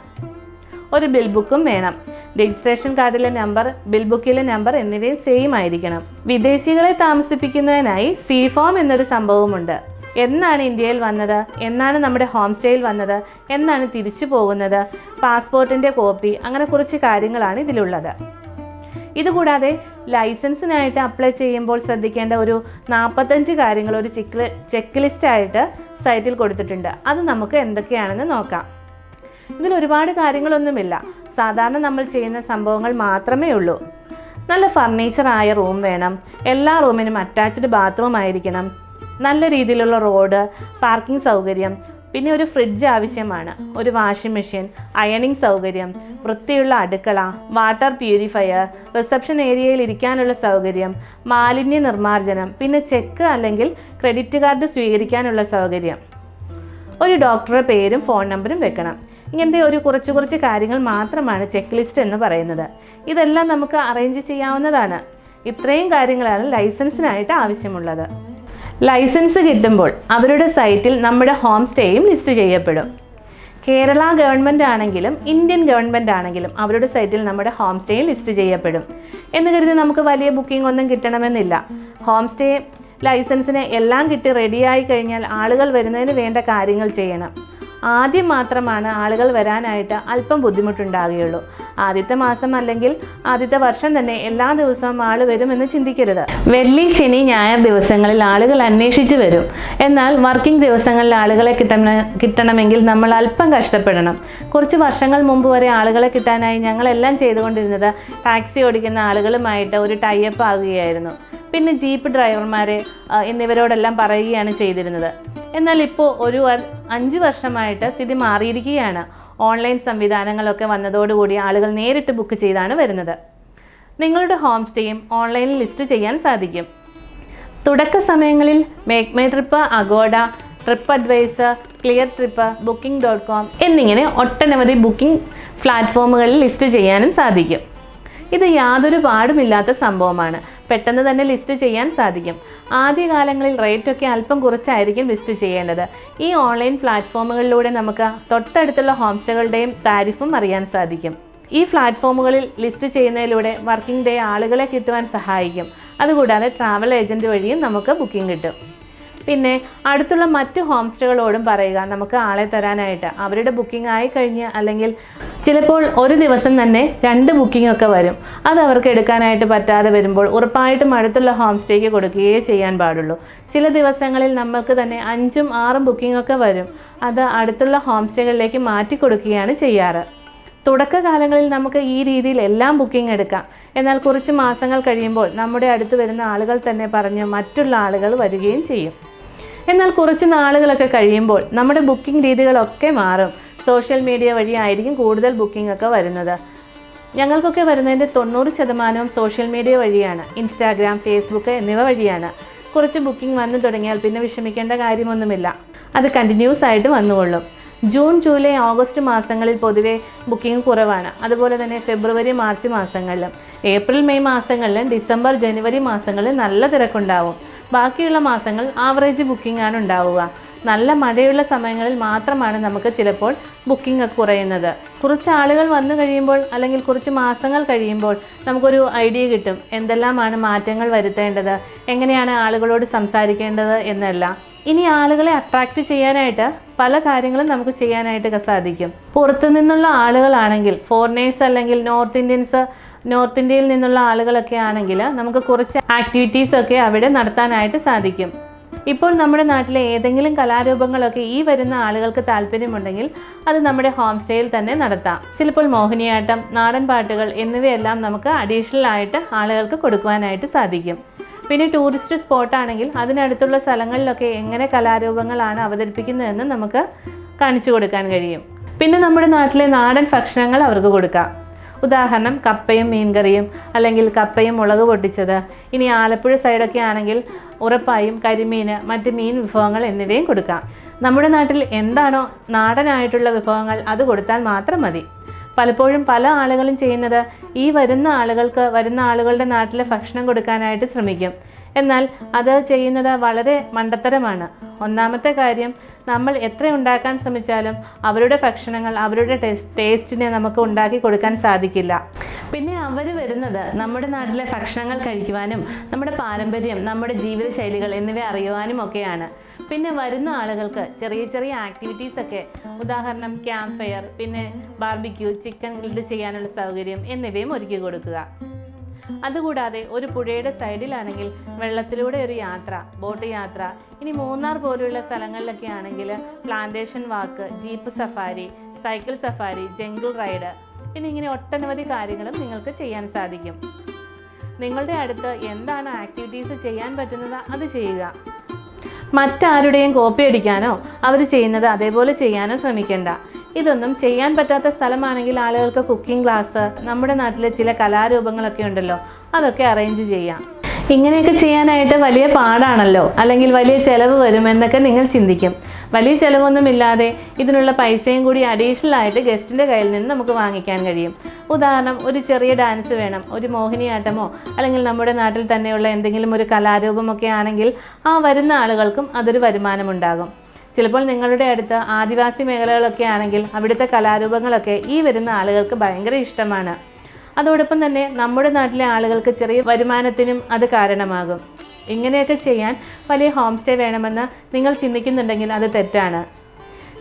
ഒരു ബിൽ ബുക്കും വേണം. രജിസ്ട്രേഷൻ കാർഡിലെ നമ്പർ, ബിൽ ബുക്കിലെ നമ്പർ എന്നിവയും സെയിം ആയിരിക്കണം. വിദേശികളെ താമസിപ്പിക്കുന്നതിനായി C-ഫോം എന്നൊരു സംഭവമുണ്ട്. എന്നാണ് ഇന്ത്യയിൽ വന്നത്, എന്നാണ് നമ്മുടെ ഹോം സ്റ്റേയിൽ വന്നത്, എന്നാണ് തിരിച്ചു പോകുന്നത്, പാസ്പോർട്ടിൻ്റെ കോപ്പി, അങ്ങനെ കുറച്ച് കാര്യങ്ങളാണ് ഇതിലുള്ളത്. ഇതുകൂടാതെ ലൈസൻസിനായിട്ട് അപ്ലൈ ചെയ്യുമ്പോൾ ശ്രദ്ധിക്കേണ്ട ഒരു 45 കാര്യങ്ങൾ ഒരു ചെക്ക് ലിസ്റ്റായിട്ട് സൈറ്റിൽ കൊടുത്തിട്ടുണ്ട്. അത് നമുക്ക് എന്തൊക്കെയാണെന്ന് നോക്കാം. ഇതിൽ ഒരുപാട് കാര്യങ്ങളൊന്നുമില്ല. സാധാരണ നമ്മൾ ചെയ്യുന്ന സംഭവങ്ങൾ മാത്രമേ ഉള്ളൂ. നല്ല ഫർണിച്ചറായ റൂം വേണം. എല്ലാ റൂമിനും അറ്റാച്ച്ഡ് ബാത്റൂം ആയിരിക്കണം. നല്ല രീതിയിലുള്ള റോഡ്, പാർക്കിംഗ് സൗകര്യം, പിന്നെ ഒരു ഫ്രിഡ്ജ് ആവശ്യമാണ്. ഒരു വാഷിംഗ് മെഷീൻ, അയണിംഗ് സൗകര്യം, വൃത്തിയുള്ള അടുക്കള, വാട്ടർ പ്യൂരിഫയർ, റിസപ്ഷൻ ഏരിയയിൽ ഇരിക്കാനുള്ള സൗകര്യം, മാലിന്യ നിർമ്മാർജ്ജനം, പിന്നെ ചെക്ക് അല്ലെങ്കിൽ ക്രെഡിറ്റ് കാർഡ് സ്വീകരിക്കാനുള്ള സൗകര്യം. ഒരു ഡോക്ടറുടെ പേരും ഫോൺ നമ്പറും വെക്കണം. ഇങ്ങനത്തെ ഒരു കുറച്ച് കാര്യങ്ങൾ മാത്രമാണ് ചെക്ക് ലിസ്റ്റ് എന്ന് പറയുന്നത്. ഇതെല്ലാം നമുക്ക് അറേഞ്ച് ചെയ്യാവുന്നതാണ്. ഇത്രയും കാര്യങ്ങളാണ് ലൈസൻസിനായിട്ട് ആവശ്യമുള്ളത്. ലൈസൻസ് കിട്ടുമ്പോൾ അവരുടെ സൈറ്റിൽ നമ്മുടെ ഹോം സ്റ്റേയും ലിസ്റ്റ് ചെയ്യപ്പെടും. കേരള ഗവൺമെൻറ് ആണെങ്കിലും ഇന്ത്യൻ ഗവൺമെൻറ് ആണെങ്കിലും അവരുടെ സൈറ്റിൽ നമ്മുടെ ഹോം സ്റ്റേയും ലിസ്റ്റ് ചെയ്യപ്പെടും. എന്ന് കരുതി നമുക്ക് വലിയ ബുക്കിംഗ് ഒന്നും കിട്ടണമെന്നില്ല. ഹോം സ്റ്റേ ലൈസൻസിന് എല്ലാം കിട്ടി റെഡിയായി കഴിഞ്ഞാൽ ആളുകൾ വരുന്നതിന് വേണ്ട കാര്യങ്ങൾ ചെയ്യണം. ആദ്യം മാത്രമാണ് ആളുകൾ വരാനായിട്ട് അല്പം ബുദ്ധിമുട്ടുണ്ടാകുകയുള്ളൂ. ആദ്യത്തെ മാസം അല്ലെങ്കിൽ ആദ്യത്തെ വർഷം തന്നെ എല്ലാ ദിവസവും ആൾ വരുമെന്ന് ചിന്തിക്കരുത്. വെള്ളി, ശനി, ഞായർ ദിവസങ്ങളിൽ ആളുകൾ അന്വേഷിച്ച് വരും. എന്നാൽ വർക്കിംഗ് ദിവസങ്ങളിൽ ആളുകളെ കിട്ടണമെങ്കിൽ നമ്മൾ അല്പം കഷ്ടപ്പെടണം. കുറച്ച് വർഷങ്ങൾ മുമ്പ് വരെ ആളുകളെ കിട്ടാനായി ഞങ്ങളെല്ലാം ചെയ്തുകൊണ്ടിരുന്നത് ടാക്സി ഓടിക്കുന്ന ആളുകളുമായിട്ട് ഒരു ടൈപ്പ് ആകുകയായിരുന്നു. പിന്നെ ജീപ്പ് ഡ്രൈവർമാരെ എന്നിവരോടെല്ലാം പറയുകയാണ് ചെയ്തിരുന്നത്. എന്നാൽ ഇപ്പോൾ ഒരു 5 വർഷമായിട്ട് സ്ഥിതി മാറിയിരിക്കുകയാണ്. ഓൺലൈൻ സംവിധാനങ്ങളൊക്കെ വന്നതോടുകൂടി ആളുകൾ നേരിട്ട് ബുക്ക് ചെയ്താണ് വരുന്നത്. നിങ്ങളുടെ ഹോം സ്റ്റേയും ഓൺലൈനിൽ ലിസ്റ്റ് ചെയ്യാൻ സാധിക്കും. തുടക്ക സമയങ്ങളിൽ Make My Trip, Agoda, Trip Advisor, Clear Trip, booking.com എന്നിങ്ങനെ ഒട്ടനവധി ബുക്കിംഗ് പ്ലാറ്റ്ഫോമുകളിൽ ലിസ്റ്റ് ചെയ്യാനും സാധിക്കും. ഇത് യാതൊരു പാടുമില്ലാത്ത സംഭവമാണ്. പെട്ടെന്ന് തന്നെ ലിസ്റ്റ് ചെയ്യാൻ സാധിക്കും. ആദ്യകാലങ്ങളിൽ റേറ്റൊക്കെ അല്പം കുറച്ചായിരിക്കും ലിസ്റ്റ് ചെയ്യേണ്ടത്. ഈ ഓൺലൈൻ പ്ലാറ്റ്ഫോമുകളിലൂടെ നമുക്ക് തൊട്ടടുത്തുള്ള ഹോം സ്റ്റേകളുടെയും താരിഫും അറിയാൻ സാധിക്കും. ഈ പ്ലാറ്റ്ഫോമുകളിൽ ലിസ്റ്റ് ചെയ്യുന്നതിലൂടെ വർക്കിംഗ് ഡേ ആളുകളെ കിട്ടുവാൻ സഹായിക്കും. അതുകൂടാതെ ട്രാവൽ ഏജൻറ്റ് വഴിയും നമുക്ക് ബുക്കിംഗ് കിട്ടും. പിന്നെ അടുത്തുള്ള മറ്റ് ഹോം സ്റ്റേകളോടും പറയുക നമുക്ക് ആളെ തരാനായിട്ട്. അവരുടെ ബുക്കിംഗ് ആയി കഴിഞ്ഞ് അല്ലെങ്കിൽ ചിലപ്പോൾ ഒരു ദിവസം തന്നെ 2 ബുക്കിംഗ് ഒക്കെ വരും. അത് അവർക്ക് എടുക്കാനായിട്ട് പറ്റാതെ വരുമ്പോൾ ഉറപ്പായിട്ടും അടുത്തുള്ള ഹോം സ്റ്റേക്ക് കൊടുക്കുകയേ ചെയ്യാൻ പാടുള്ളൂ. ചില ദിവസങ്ങളിൽ നമുക്ക് തന്നെ 5ഉം 6ഉം ബുക്കിംഗ് ഒക്കെ വരും. അത് അടുത്തുള്ള ഹോം സ്റ്റേകളിലേക്ക് മാറ്റി കൊടുക്കുകയാണ് ചെയ്യാറ്. തുടക്കകാലങ്ങളിൽ നമുക്ക് ഈ രീതിയിൽ എല്ലാം ബുക്കിംഗ് എടുക്കാം. എന്നാൽ കുറച്ച് മാസങ്ങൾ കഴിയുമ്പോൾ നമ്മുടെ അടുത്ത് വരുന്ന ആളുകൾ തന്നെ പറഞ്ഞ് മറ്റുള്ള ആളുകൾ വരികയും ചെയ്യും. എന്നാൽ കുറച്ച് നാളുകളൊക്കെ കഴിയുമ്പോൾ നമ്മുടെ ബുക്കിംഗ് രീതികളൊക്കെ മാറും. സോഷ്യൽ മീഡിയ വഴിയായിരിക്കും കൂടുതൽ ബുക്കിംഗ് ഒക്കെ വരുന്നത്. ഞങ്ങൾക്കൊക്കെ വരുന്നതിൻ്റെ 90% സോഷ്യൽ മീഡിയ വഴിയാണ്. ഇൻസ്റ്റാഗ്രാം, ഫേസ്ബുക്ക് എന്നിവ വഴിയാണ്. കുറച്ച് ബുക്കിംഗ് വന്നു തുടങ്ങിയാൽ പിന്നെ വിഷമിക്കേണ്ട കാര്യമൊന്നുമില്ല. അത് കണ്ടിന്യൂസ് ആയിട്ട് വന്നുകൊള്ളും. ജൂൺ, ജൂലൈ, ഓഗസ്റ്റ് മാസങ്ങളിൽ പൊതുവെ ബുക്കിംഗ് കുറവാണ്. അതുപോലെ തന്നെ ഫെബ്രുവരി, മാർച്ച് മാസങ്ങളിലും, ഏപ്രിൽ, മെയ് മാസങ്ങളിലും, ഡിസംബർ, ജനുവരി മാസങ്ങളിൽ നല്ല തിരക്കുണ്ടാവും. ബാക്കിയുള്ള മാസങ്ങൾ ആവറേജ് ബുക്കിംഗ് ആണ് ഉണ്ടാവുക. നല്ല മഴയുള്ള സമയങ്ങളിൽ മാത്രമാണ് നമുക്ക് ചിലപ്പോൾ ബുക്കിംഗ് കുറയുന്നത്. കുറച്ച് ആളുകൾ വന്നു കഴിയുമ്പോൾ അല്ലെങ്കിൽ കുറച്ച് മാസങ്ങൾ കഴിയുമ്പോൾ നമുക്കൊരു ഐഡിയ കിട്ടും എന്തെല്ലാമാണ് മാറ്റങ്ങൾ വരുത്തേണ്ടത്, എങ്ങനെയാണ് ആളുകളോട് സംസാരിക്കേണ്ടത് എന്നെല്ലാം. ഇനി ആളുകളെ അട്രാക്റ്റ് ചെയ്യാനായിട്ട് പല കാര്യങ്ങളും നമുക്ക് ചെയ്യാനായിട്ട് സാധിക്കും. പുറത്തു നിന്നുള്ള ആളുകളാണെങ്കിൽ, ഫോറിനേഴ്സ് അല്ലെങ്കിൽ നോർത്ത് ഇന്ത്യയിൽ നിന്നുള്ള ആളുകളൊക്കെ ആണെങ്കിൽ നമുക്ക് കുറച്ച് ആക്ടിവിറ്റീസൊക്കെ അവിടെ നടത്താനായിട്ട് സാധിക്കും. ഇപ്പോൾ നമ്മുടെ നാട്ടിലെ ഏതെങ്കിലും കലാരൂപങ്ങളൊക്കെ ഈ വരുന്ന ആളുകൾക്ക് താല്പര്യമുണ്ടെങ്കിൽ അത് നമ്മുടെ ഹോം സ്റ്റേയിൽ തന്നെ നടത്താം. ചിലപ്പോൾ മോഹിനിയാട്ടം, നാടൻ പാട്ടുകൾ എന്നിവയെല്ലാം നമുക്ക് അഡീഷണൽ ആയിട്ട് ആളുകൾക്ക് കൊടുക്കുവാനായിട്ട് സാധിക്കും. പിന്നെ ടൂറിസ്റ്റ് സ്പോട്ടാണെങ്കിൽ അതിനടുത്തുള്ള സ്ഥലങ്ങളിലൊക്കെ എങ്ങനെ കലാരൂപങ്ങളാണ് അവതരിപ്പിക്കുന്നതെന്ന് നമുക്ക് കാണിച്ചു കൊടുക്കാൻ കഴിയും. പിന്നെ നമ്മുടെ നാട്ടിലെ നാടൻ ഭക്ഷണങ്ങൾ അവർക്ക് കൊടുക്കാം. ഉദാഹരണം കപ്പയും മീൻകറിയും, അല്ലെങ്കിൽ കപ്പയും മുളക് പൊട്ടിച്ചത്. ഇനി ആലപ്പുഴ സൈഡൊക്കെ ആണെങ്കിൽ ഉറപ്പായും കരിമീൻ, മറ്റ് മീൻ വിഭവങ്ങൾ എന്നിവയും കൊടുക്കാം. നമ്മുടെ നാട്ടിൽ എന്താണോ നാടനായിട്ടുള്ള വിഭവങ്ങൾ അത് കൊടുത്താൽ മാത്രം മതി. പലപ്പോഴും പല ആളുകളും ചെയ്യുന്നത് ഈ വരുന്ന ആളുകളുടെ നാട്ടിലെ ഭക്ഷണം കൊടുക്കാനായിട്ട് ശ്രമിക്കും. എന്നാൽ അത് ചെയ്യുന്നത് വളരെ മണ്ടത്തരമാണ്. ഒന്നാമത്തെ കാര്യം, നമ്മൾ എത്ര ഉണ്ടാക്കാൻ ശ്രമിച്ചാലും അവരുടെ ഭക്ഷണങ്ങൾ, അവരുടെ ടേസ്റ്റിനെ നമുക്ക് ഉണ്ടാക്കി കൊടുക്കാൻ സാധിക്കില്ല. പിന്നെ അവർ വരുന്നത് നമ്മുടെ നാട്ടിലെ ഭക്ഷണങ്ങൾ കഴിക്കുവാനും നമ്മുടെ പാരമ്പര്യം, നമ്മുടെ ജീവിതശൈലികൾ എന്നിവ അറിയുവാനും ഒക്കെയാണ്. പിന്നെ വരുന്ന ആളുകൾക്ക് ചെറിയ ചെറിയ ആക്ടിവിറ്റീസൊക്കെ, ഉദാഹരണം ക്യാമ്പ് ഫയർ, പിന്നെ ബാർബിക്യൂ, ചിക്കൻ ഗ്രിൽഡ് ചെയ്യാനുള്ള സൗകര്യം എന്നിവയും ഒരുക്കി കൊടുക്കുക. അതുകൂടാതെ ഒരു പുഴയുടെ സൈഡിലാണെങ്കിൽ വെള്ളത്തിലൂടെ ഒരു യാത്ര, ബോട്ട് യാത്ര. ഇനി മൂന്നാർ പോലുള്ള സ്ഥലങ്ങളിലൊക്കെ ആണെങ്കിൽ plantation walk, jeep safari, cycle safari, jungle ride, പിന്നെ ഇങ്ങനെ ഒട്ടനവധി കാര്യങ്ങളും നിങ്ങൾക്ക് ചെയ്യാൻ സാധിക്കും. നിങ്ങളുടെ അടുത്ത് എന്താണ് ആക്ടിവിറ്റീസ് ചെയ്യാൻ പറ്റുന്നത് അത് ചെയ്യുക. മറ്റാരുടെയും കോപ്പി അടിക്കാനോ അവർ ചെയ്യുന്നത് അതേപോലെ ചെയ്യാനോ ശ്രമിക്കേണ്ട. ഇതൊന്നും ചെയ്യാൻ പറ്റാത്ത സ്ഥലമാണെങ്കിൽ ആളുകൾക്ക് കുക്കിംഗ് ക്ലാസ്, നമ്മുടെ നാട്ടിലെ ചില കലാരൂപങ്ങളൊക്കെ ഉണ്ടല്ലോ, അതൊക്കെ അറേഞ്ച് ചെയ്യാം. ഇങ്ങനെയൊക്കെ ചെയ്യാനായിട്ട് വലിയ പാടാണല്ലോ, അല്ലെങ്കിൽ വലിയ ചിലവ് വരുമെന്നൊക്കെ നിങ്ങൾ ചിന്തിക്കും. വലിയ ചിലവൊന്നുമില്ലാതെ ഇതിനുള്ള പൈസയും കൂടി അഡീഷണൽ ആയിട്ട് ഗസ്റ്റിൻ്റെ കയ്യിൽ നിന്ന് നമുക്ക് വാങ്ങിക്കാൻ കഴിയും. ഉദാഹരണം, ഒരു ചെറിയ ഡാൻസ് വേണം, ഒരു മോഹിനിയാട്ടമോ അല്ലെങ്കിൽ നമ്മുടെ നാട്ടിൽ തന്നെയുള്ള എന്തെങ്കിലും ഒരു കലാരൂപമൊക്കെ ആണെങ്കിൽ ആ വരുന്ന ആളുകൾക്കും അതൊരു വരുമാനമുണ്ടാകും. ചിലപ്പോൾ നിങ്ങളുടെ അടുത്ത് ആദിവാസി മേഖലകളൊക്കെ ആണെങ്കിൽ അവിടുത്തെ കലാരൂപങ്ങളൊക്കെ ഈ വരുന്ന ആളുകൾക്ക് ഭയങ്കര ഇഷ്ടമാണ്. അതോടൊപ്പം തന്നെ നമ്മുടെ നാട്ടിലെ ആളുകൾക്ക് ചെറിയ വരുമാനത്തിനും അത് കാരണമാകും. ഇങ്ങനെയൊക്കെ ചെയ്യാൻ വലിയ ഹോം സ്റ്റേ വേണമെന്ന് നിങ്ങൾ ചിന്തിക്കുന്നുണ്ടെങ്കിൽ അത് തെറ്റാണ്.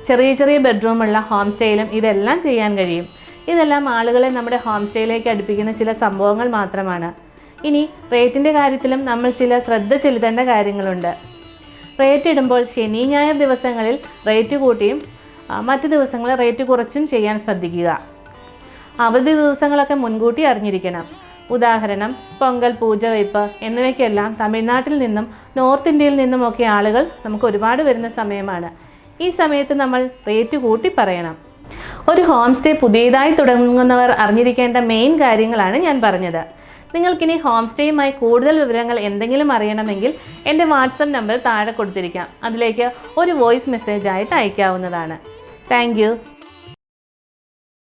ചെറിയ ചെറിയ ബെഡ്റൂമുള്ള ഹോം സ്റ്റേയിലും ഇതെല്ലാം ചെയ്യാൻ കഴിയും. ഇതെല്ലാം ആളുകളെ നമ്മുടെ ഹോം സ്റ്റേയിലേക്ക് അടുപ്പിക്കുന്ന ചില സംഭവങ്ങൾ മാത്രമാണ്. ഇനി റേറ്റിൻ്റെ കാര്യത്തിലും നമ്മൾ ചില ശ്രദ്ധ ചെലുത്തേണ്ട കാര്യങ്ങളുണ്ട്. റേറ്റ് ഇടുമ്പോൾ ശനി ഞായർ ദിവസങ്ങളിൽ റേറ്റ് കൂട്ടിയും മറ്റ് ദിവസങ്ങളിൽ റേറ്റ് കുറച്ചും ചെയ്യാൻ ശ്രദ്ധിക്കുക. അവധി ദിവസങ്ങളൊക്കെ മുൻകൂട്ടി അറിഞ്ഞിരിക്കണം. ഉദാഹരണം പൊങ്കൽ, പൂജവയ്പ് എന്നിവയ്ക്കെല്ലാം തമിഴ്നാട്ടിൽ നിന്നും നോർത്ത് ഇന്ത്യയിൽ നിന്നുമൊക്കെ ആളുകൾ നമുക്ക് ഒരുപാട് വരുന്ന സമയമാണ്. ഈ സമയത്ത് നമ്മൾ റേറ്റ് കൂട്ടി പറയണം. ഒരു ഹോം സ്റ്റേ പുതിയതായി തുടങ്ങുന്നവർ അറിഞ്ഞിരിക്കേണ്ട മെയിൻ കാര്യങ്ങളാണ് ഞാൻ പറഞ്ഞത്. നിങ്ങൾക്കിനി ഹോം സ്റ്റേയുമായി കൂടുതൽ വിവരങ്ങൾ എന്തെങ്കിലും അറിയണമെങ്കിൽ എൻ്റെ വാട്സപ്പ് നമ്പർ താഴെ കൊടുത്തിരിക്കാം. അതിലേക്ക് ഒരു വോയിസ് മെസ്സേജ് ആയിട്ട് അയക്കാവുന്നതാണ്. Thank U.